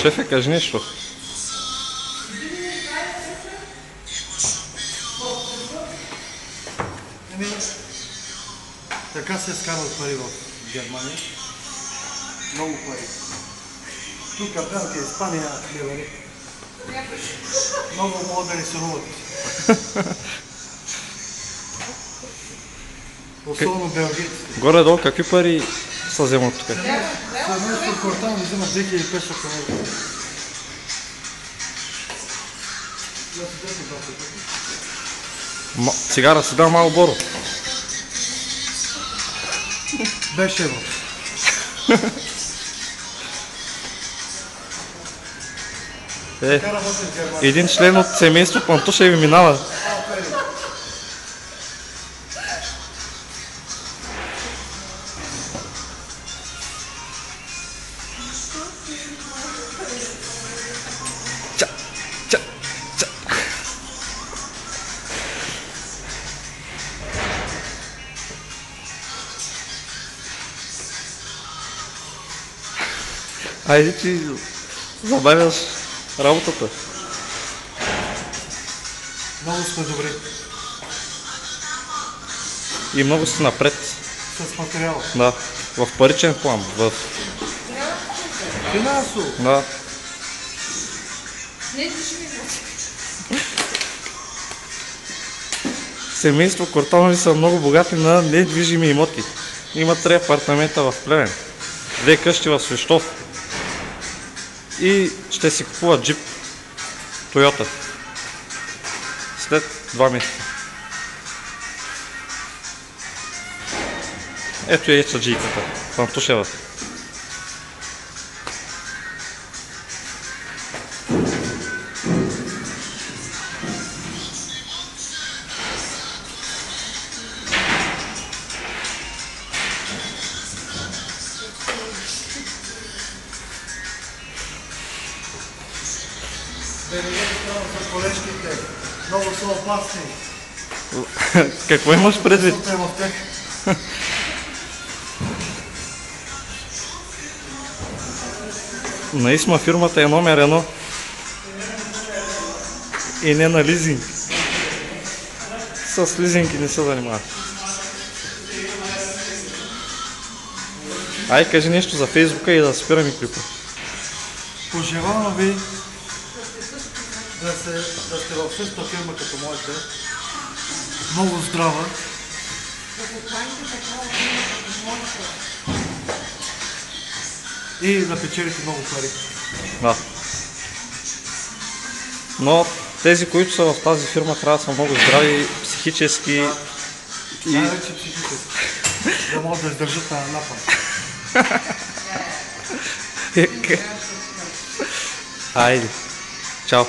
Шефе, кажи нещо. Така се скарват пари в Германия. Много пари. Тук Белгия, Испания, левари. Много могат да ни суруват. Особено белгийците. Горе-долу какви пари са вземат тук? Съвместно квартал ми взема 2500 евро. Цигара си дам Малборо. Беше евро. Един член от семейство Пантуша ви минава. Ча, ча, ча. Айде ти забавяш работата. Много сме добри. И много си напред. С материал. Да. В паричен план. В... Финансово. Да. Семейство Кортонови са много богати на недвижими имоти. Има 3 апартамента в Плевен, 2 къщи в Свищов и ще си купуват джип Тойота след 2 месеца. Ето е чаджийката, Пантушева. За колежките. Много са опасни. Какво имаш предвид? На ИСМА фирмата е номер 1 и не на лизинг. С лизинги не се занимават. Ай, кажи нещо за Фейсбука и да спираме клипа. Пожелавам ви да сте в същата фирма като моята. Много здрава. И да печелите много пари. Да. Но тези, които са в тази фирма, трябва да са много здрави, психически и... Най-вече психически. Да могат да издържат на напад. Айде. Чао.